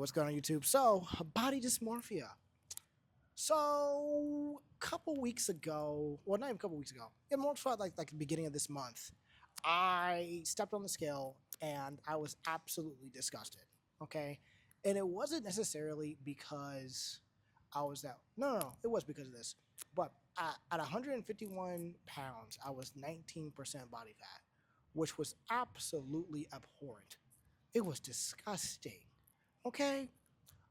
what's going on YouTube? So, body dysmorphia. So, a couple weeks ago, well, not even a couple weeks ago, yeah, more so like the beginning of this month, I stepped on the scale and I was absolutely disgusted. Okay, and it wasn't necessarily because I was that. No, it was because of this. But at 151 pounds, I was 19% body fat, which was absolutely abhorrent. It was disgusting. Okay,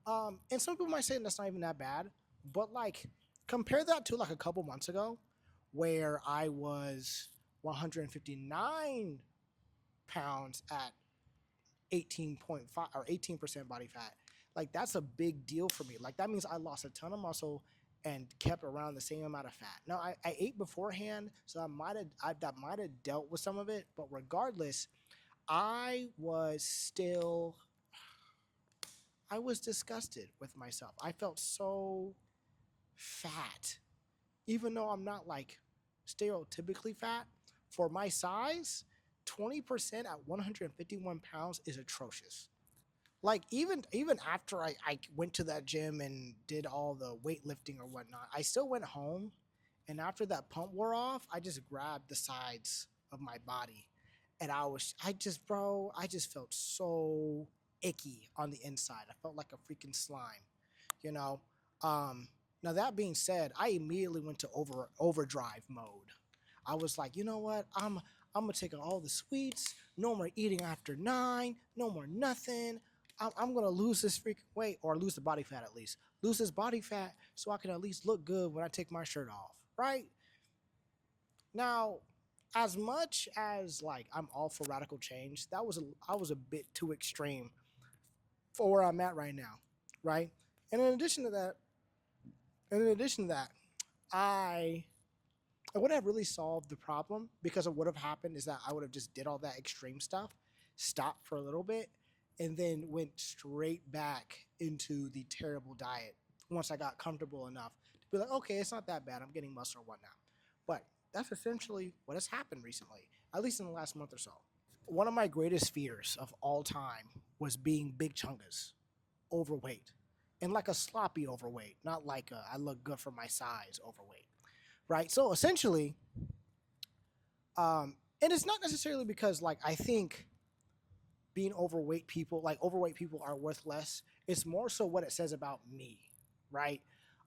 and some people might say that's not even that bad, but like compare that to like a couple months ago, where I was 159 pounds at 18.5 or 18% body fat. Like that's a big deal for me. Like that means I lost a ton of muscle and kept around the same amount of fat. Now I ate beforehand, so that might have dealt with some of it, but regardless, I was still I was disgusted with myself. I felt so fat, even though I'm not like stereotypically fat. For my size, 20% at 151 pounds is atrocious. Like even after I went to that gym and did all the weightlifting or whatnot, I still went home, and after that pump wore off, I just grabbed the sides of my body, and I just felt so icky on the inside. I felt like a freaking slime, you know. Um, Now that being said, I immediately went to overdrive mode. I was like, you know what? I'm gonna take all the sweets. No more eating after 9. No more nothing. I'm gonna lose this freaking weight or lose the body fat at least. Lose this body fat so I can at least look good when I take my shirt off. Right now, as much as like I'm all for radical change, I was a bit too extreme for where I'm at right now. Right, and in addition to that, I I would have really solved the problem because of what have happened is that I would have just did all that extreme stuff, stopped for a little bit, and then went straight back into the terrible diet once I got comfortable enough to be like, okay, it's not that bad. I'm getting muscle or whatnot. But that's essentially what has happened recently, at least in the last month or so. One of my greatest fears of all time was being big chungus, overweight, and like a sloppy overweight, not like I look good for my size overweight, right? So essentially, and it's not necessarily because like I think being overweight people are worth less. It's more so what it says about me, right?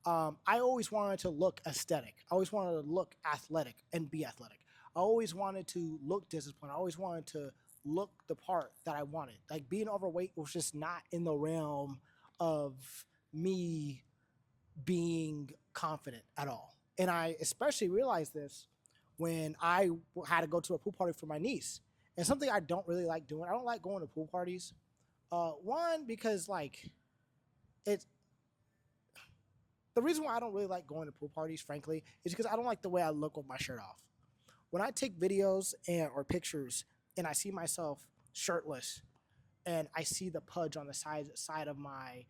I always wanted to look aesthetic. I always wanted to look athletic and be athletic. I always wanted to look disciplined. I always wanted to look the part that I wanted. Like being overweight was just not in the realm of me being confident at all. And I especially realized this when I had to go to a pool party for my niece. And something I don't really like doing. I don't like going to pool parties. One because like it's the reason why I don't really like going to pool parties, frankly, is because I don't like the way I look with my shirt off. When I take videos and or pictures and I see myself shirtless and I see the pudge on the side of my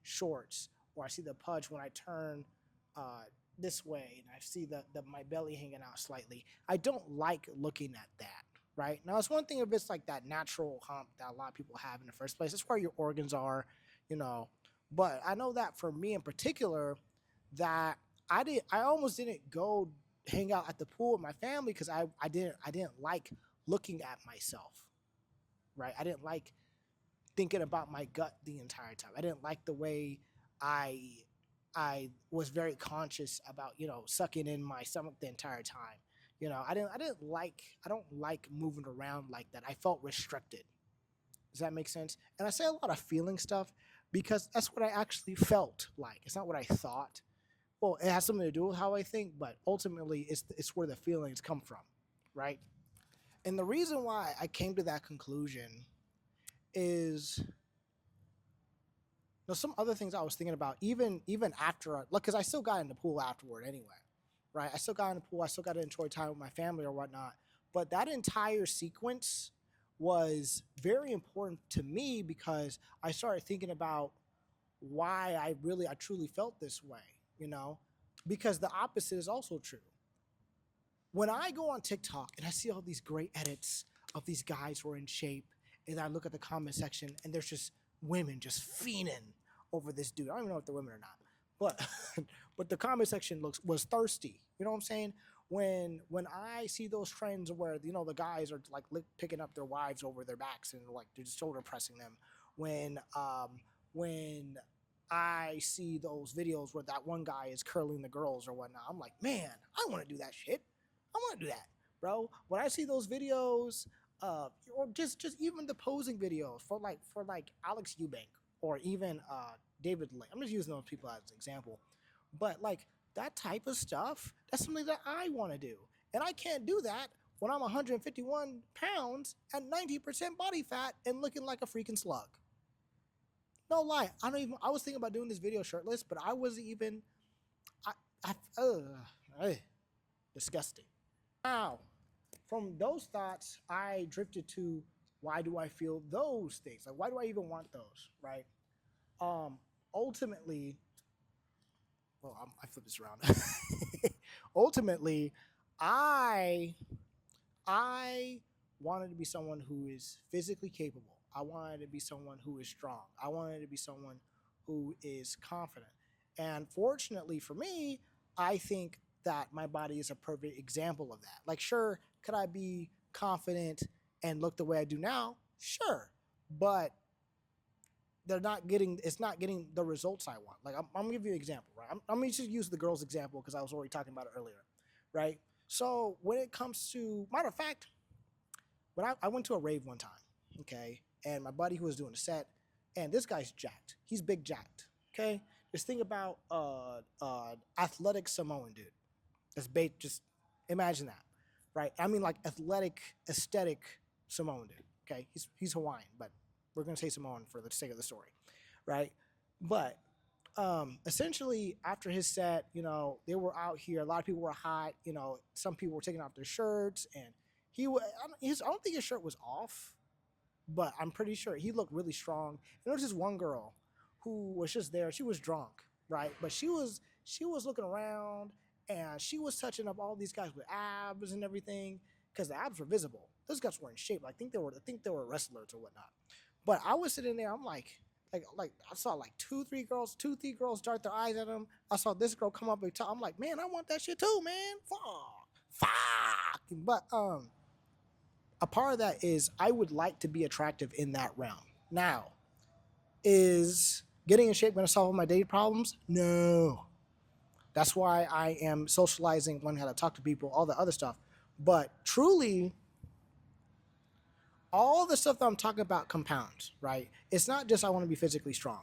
shorts, or I see the pudge when I turn uh, this way, and I see the my belly hanging out slightly. I don't like looking at that. Right now, it's one thing if it's like that natural hump that a lot of people have in the first place. That's where your organs are, you know. But I know that for me in particular, that I almost didn't go hang out at the pool with my family because I didn't like looking at myself. Right, I didn't like thinking about my gut the entire time. I didn't like the way I I was very conscious about, sucking in my stomach the entire time. I don't like moving around like that. I felt restricted. Does that make sense? And I say a lot of feeling stuff because that's what I actually felt like. It's not what I thought. Well, it has something to do with how I think, but ultimately it's where the feelings come from, right? And the reason why I came to that conclusion is some other things I was thinking about, even after, like, because I still got in the pool afterward anyway, right? I still got in the pool. I still got to enjoy time with my family or whatnot. But that entire sequence was very important to me because I started thinking about why I truly felt this way, you know, because the opposite is also true. When I go on TikTok and I see all these great edits of these guys who are in shape and I look at the comment section, and there's just women just fiending over this dude. I don't even know if they're women or not, but but the comment section was thirsty. You know what I'm saying? When I see those trends where the guys are like picking up their wives over their backs and like they're just shoulder pressing them, when I see those videos where that one guy is curling the girls or whatnot, I'm like, man, I want to do that shit. I want to do that, bro. When I see those videos, or just even the posing videos for like Alex Eubank or even David Lane. I'm just using those people as an example, but like that type of stuff, that's something that I want to do, and I can't do that when I'm 151 pounds and 90% body fat and looking like a freaking slug. No lie, I don't even. I was thinking about doing this video shirtless, but I wasn't even. I disgusting. Now, from those thoughts, I drifted to why do I feel those things? Like, why do I even want those? Right? Ultimately, well, I flip this around. Ultimately, I I wanted to be someone who is physically capable. I wanted to be someone who is strong. I wanted to be someone who is confident. And fortunately for me, I think that my body is a perfect example of that. Like, sure, could I be confident and look the way I do now? Sure. But it's not getting the results I want. Like, I'm gonna give you an example, right? I'm gonna just use the girls example because I was already talking about it earlier, right? So when it comes to, matter of fact, when I went to a rave one time, okay, and my buddy who was doing the set, and this guy's jacked. He's big jacked, okay? Just think about athletic Samoan dude. Just imagine that, right? I mean, like athletic, aesthetic Samoan dude. Okay, he's Hawaiian, but we're gonna say Samoan for the sake of the story, right? But essentially, after his set, they were out here. A lot of people were hot. Some people were taking off their shirts, and I don't think his shirt was off, but I'm pretty sure he looked really strong. And there was this one girl who was just there. She was drunk, right? But she was looking around, and she was touching up all these guys with abs and everything because the abs were visible. Those guys were in shape. I think they were wrestlers or whatnot. But I was sitting there. I'm like I saw like two, three girls dart their eyes at him. I saw this girl come up and talk. I'm like, man, I want that shit too, man. Fuck. But a part of that is I would like to be attractive in that realm. Now, is getting in shape going to solve all my dating problems? No. That's why I am socializing, learning how to talk to people, all the other stuff. But truly, all the stuff that I'm talking about compounds, right? It's not just I want to be physically strong.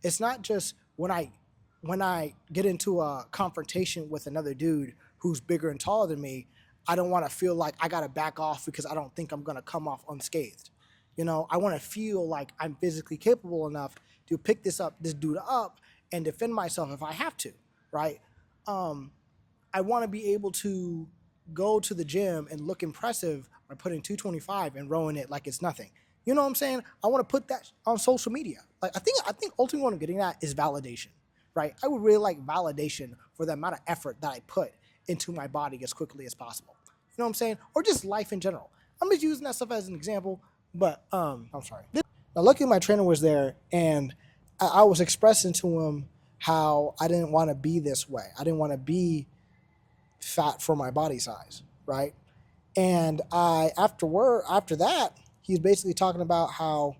It's not just when I get into a confrontation with another dude who's bigger and taller than me, I don't want to feel like I gotta back off because I don't think I'm gonna come off unscathed. I want to feel like I'm physically capable enough to pick this dude up, and defend myself if I have to, right? Um, I want to be able to go to the gym and look impressive by putting 225 and rowing it like it's nothing. You know what I'm saying? I want to put that on social media. Like I think ultimately what I'm getting at is validation, right? I would really like validation for the amount of effort that I put into my body as quickly as possible. You know what I'm saying? Or just life in general. I'm just using that stuff as an example, but I'm sorry. Now, luckily my trainer was there, and I was expressing to him how I didn't want to be this way. I didn't want to be fat for my body size, right? And after that, he's basically talking about how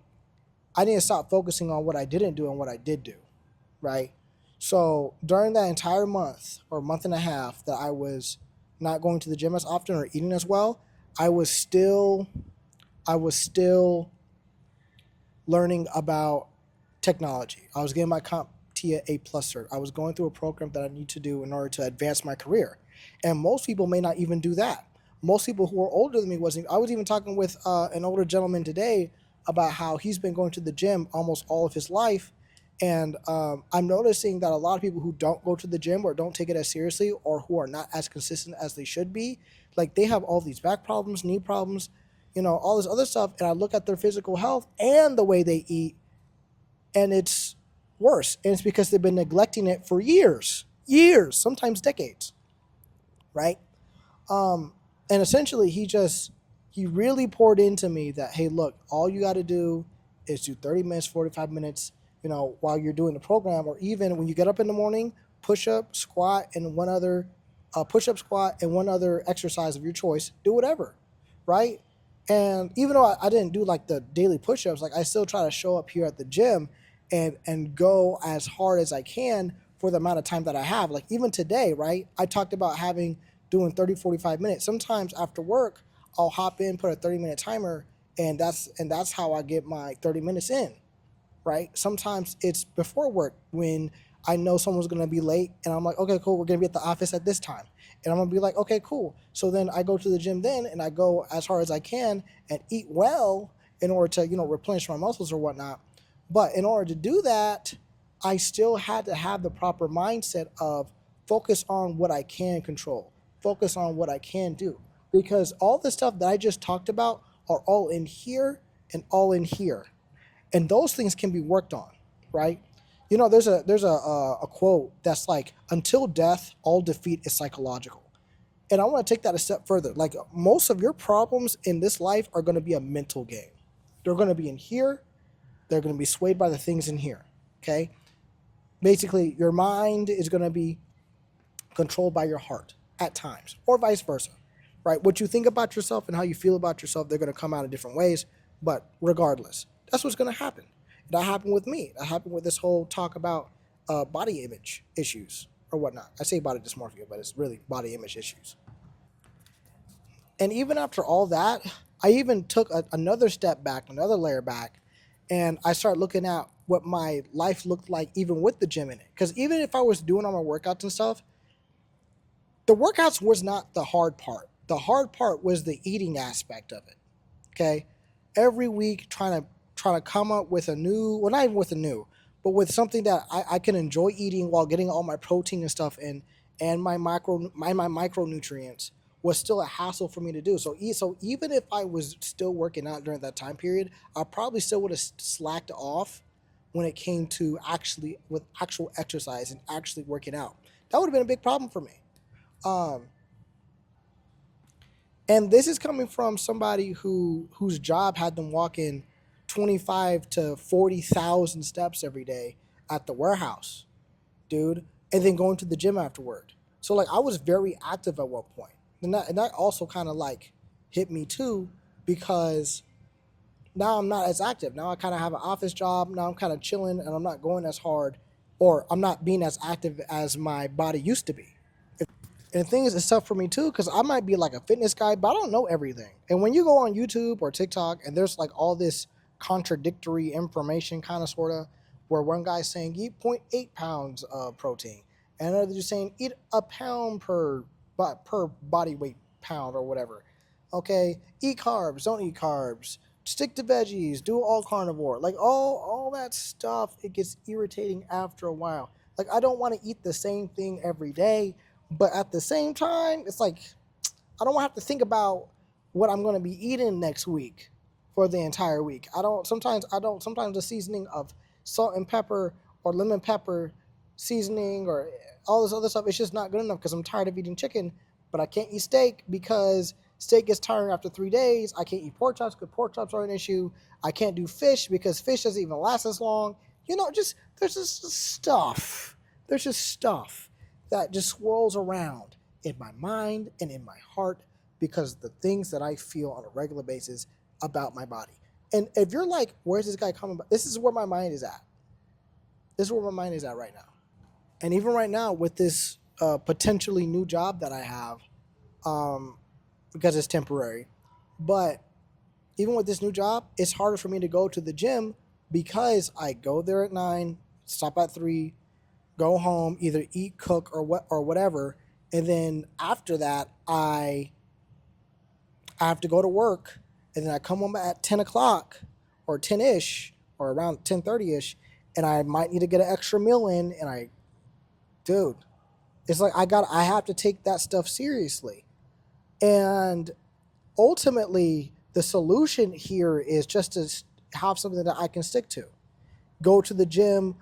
I need to stop focusing on what I didn't do and what I did do, right? So during that entire month or month and a half that I was not going to the gym as often or eating as well, I was still I was still learning about technology. I was getting my CompTIA A plus cert. I was going through a program that I need to do in order to advance my career. And most people may not even do that. Most people who are older than me wasn't. I was even talking with an older gentleman today about how he's been going to the gym almost all of his life. And I'm noticing that a lot of people who don't go to the gym or don't take it as seriously or who are not as consistent as they should be, like they have all these back problems, knee problems, all this other stuff. And I look at their physical health and the way they eat, and it's worse. And it's because they've been neglecting it for years, sometimes decades, right? And essentially, he just He really poured into me that, hey, look, all you got to do is do 30 minutes, 45 minutes, while you're doing the program, or even when you get up in the morning, push up, squat, and one other push up, squat, and one other exercise of your choice. Do whatever, right? And even though I didn't do like the daily push ups, like I still try to show up here at the gym and go as hard as I can for the amount of time that I have. Like even today, right? I talked about having doing 30, 45 minutes. Sometimes after work, I'll hop in, put a 30-minute timer, and that's how I get my 30 minutes in, right? Sometimes it's before work when I know someone's gonna be late, and I'm like, okay, cool, we're gonna be at the office at this time, and I'm gonna be like, okay, cool. So then I go to the gym then, and I go as hard as I can and eat well in order to replenish my muscles or whatnot. But in order to do that, I still had to have the proper mindset of focus on what I can control, focus on what I can do, because all the stuff that I just talked about are all in here and all in here, and those things can be worked on, right? There's a quote that's like, until death all defeat is psychological. And I want to take that a step further. Like, most of your problems in this life are going to be a mental game. They're going to be in here, they're going to be swayed by the things in here. Okay, basically your mind is going to be controlled by your heart at times, or vice versa, right? What you think about yourself and how you feel about yourself, they're going to come out in different ways, but regardless, that's what's going to happen. That happened with me. That happened with this whole talk about body image issues or whatnot. I say body dysmorphia, but it's really body image issues. And even after all that, I even took another step back, another layer back, and I started looking at what my life looked like even with the gym in it. Because even if I was doing all my workouts and stuff, the workouts was not the hard part. The hard part was the eating aspect of it. Okay, every week trying to come up with a new, well, not even with a new, but with something that I can enjoy eating while getting all my protein and stuff in, and my micronutrients was still a hassle for me to do. So even if I was still working out during that time period, I probably still would have slacked off when it came to actually with actual exercise and actually working out. That would have been a big problem for me. Um, and this is coming from somebody whose job had them walking 25 to 40,000 steps every day at the warehouse, dude, and then going to the gym afterward. So like I was very active at one point. And that also kind of like hit me too, because now I'm not as active. Now I kind of have an office job. Now I'm kind of chilling and I'm not going as hard, or I'm not being as active as my body used to be. And the thing is, it's tough for me too, because I might be like a fitness guy, but I don't know everything. And when you go on YouTube or TikTok and there's like all this contradictory information, kind of sort of, where one guy's saying eat zero point 0.8 pounds of protein, and another just saying eat a pound per body weight pound or whatever. Okay, eat carbs, don't eat carbs, stick to veggies, do all carnivore. Like all that stuff, it gets irritating after a while. Like I don't want to eat the same thing every day, but at the same time, it's like I don't have to think about what I'm going to be eating next week for the entire week. Sometimes the seasoning of salt and pepper or lemon pepper seasoning or all this other stuff, it's just not good enough because I'm tired of eating chicken, but I can't eat steak because steak gets tiring after 3 days. I can't eat pork chops because pork chops are an issue. I can't do fish because fish doesn't even last as long. Just there's just stuff. There's just stuff that just swirls around in my mind and in my heart because of the things that I feel on a regular basis about my body. And if you're like, where's this guy coming from? This is where my mind is at. This is where my mind is at right now. And even right now with this potentially new job that I have, um, because it's temporary, but even with this new job, it's harder for me to go to the gym because I go there at 9, stop at 3, go home, either eat, cook, or whatever, and then after that, I have to go to work, and then I come home at 10 o'clock or 10 ish or around 10:30 ish, and I might need to get an extra meal in, and dude, it's like I have to take that stuff seriously, and ultimately the solution here is just to have something that I can stick to. Go to the gym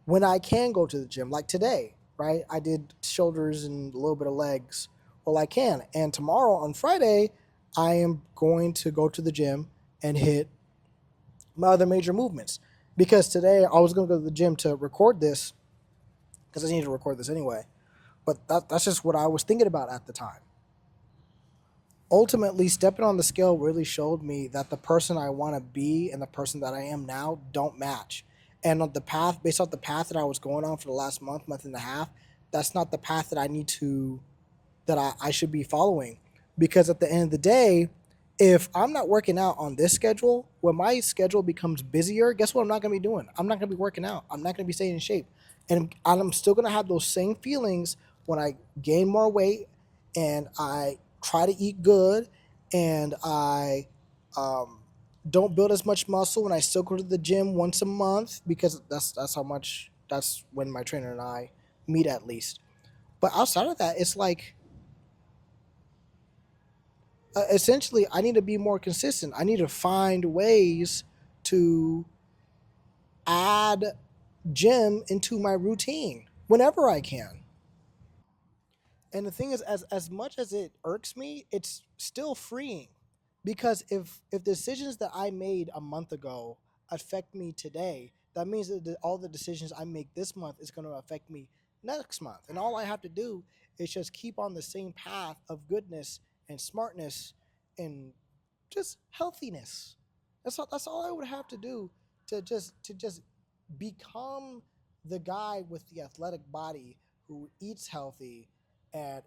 when I can go to the gym, like today, right? I did shoulders and a little bit of legs while I can. And tomorrow on Friday, I am going to go to the gym and hit my other major movements. Because today I was going to go to the gym to record this because I need to record this anyway. But that's just what I was thinking about at the time. Ultimately, stepping on the scale really showed me that the person I want to be and the person that I am now don't match. And on the path, based off the path that I was going on for the last month and a half, that's not the path that I need to that I should be following. Because at the end of the day, if I'm not working out on this schedule, when my schedule becomes busier, guess what I'm not going to be doing? I'm not going to be working out. I'm not going to be staying in shape. And I'm still going to have those same feelings when I gain more weight and I try to eat good and I um, don't build as much muscle and I still go to the gym once a month because that's how much that's when my trainer and I meet at least. But outside of that, it's like essentially I need to be more consistent. I need to find ways to add gym into my routine whenever I can. And the thing is, as much as it irks me, it's still freeing, because if decisions that I made a month ago affect me today, that means that all the decisions I make this month is going to affect me next month, and all I have to do is just keep on the same path of goodness and smartness and just healthiness. That's all I would have to do to just become the guy with the athletic body who eats healthy and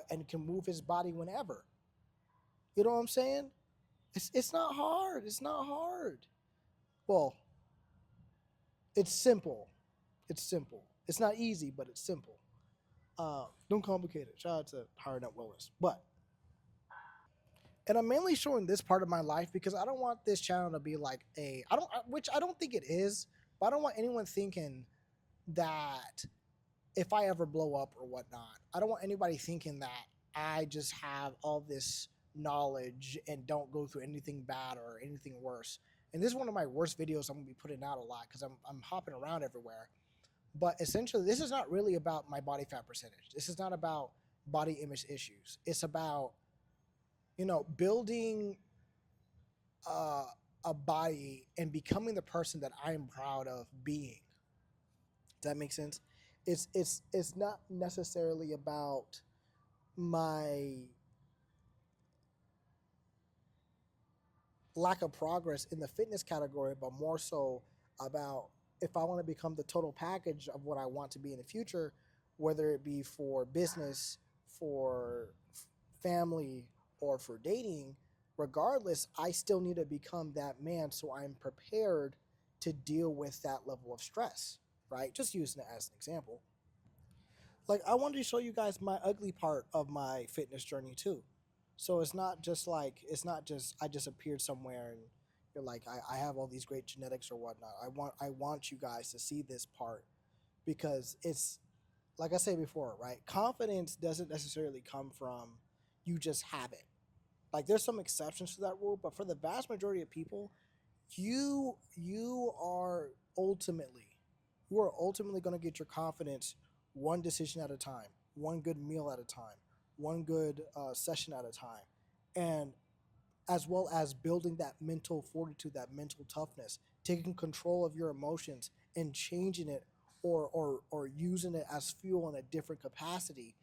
and can move his body whenever. You know what I'm saying? It's not hard. It's not hard. Well, it's simple. It's simple. It's not easy, but it's simple. Don't complicate it. Shout out to Hard Up Willis. And I'm mainly showing this part of my life because I don't want this channel to be like which I don't think it is, but I don't want anyone thinking that if I ever blow up or whatnot, I don't want anybody thinking that I just have all this knowledge and don't go through anything bad or anything worse. And this is one of my worst videos I'm gonna be putting out a lot because I'm hopping around everywhere. But essentially, this is not really about my body fat percentage. This is not about body image issues. It's about building uh, a body and becoming the person that I am proud of being. Does that make sense? It's not necessarily about my lack of progress in the fitness category, but more so about if I want to become the total package of what I want to be in the future, whether it be for business, for family, or for dating. Regardless, I still need to become that man so I'm prepared to deal with that level of stress, right? Just using it as an example. Like, I wanted to show you guys my ugly part of my fitness journey too. So it's not just I just appeared somewhere and you're like I have all these great genetics or whatnot. I want you guys to see this part because it's like I said before, right? Confidence doesn't necessarily come from you just have it. Like, there's some exceptions to that rule, but for the vast majority of people, you are ultimately going to get your confidence one decision at a time, one good meal at a time, one good session at a time, and as well as building that mental fortitude, that mental toughness, taking control of your emotions and changing it, or using it as fuel in a different capacity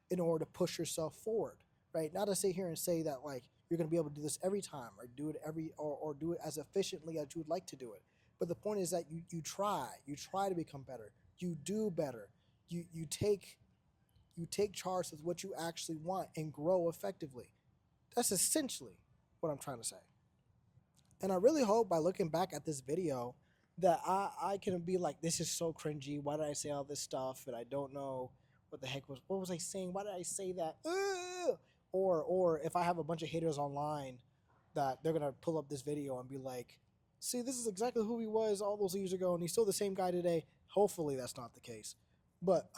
in order to push yourself forward, right? Not to sit here and say that like you're going to be able to do this every time or do it or do it as efficiently as you would like to do it. But the point is that you try to become better. You do better. You take charge of what you actually want and grow effectively. That's essentially what I'm trying to say. And I really hope by looking back at this video that I can be like, this is so cringy. Why did I say all this stuff? And I don't know what was I saying? Why did I say that? Ugh! Or if I have a bunch of haters online that they're gonna pull up this video and be like, see, this is exactly who he was all those years ago, and he's still the same guy today. Hopefully that's not the case. But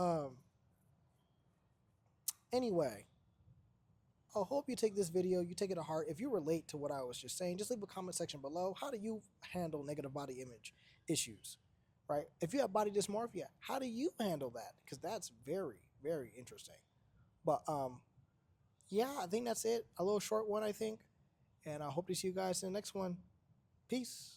anyway, I hope you take this video, you take it to heart. If you relate to what I was just saying, just leave a comment section below. How do you handle negative body image issues? Right? If you have body dysmorphia, how do you handle that? Because that's very, very interesting. But yeah, I think that's it. A little short one, I think. And I hope to see you guys in the next one. Peace.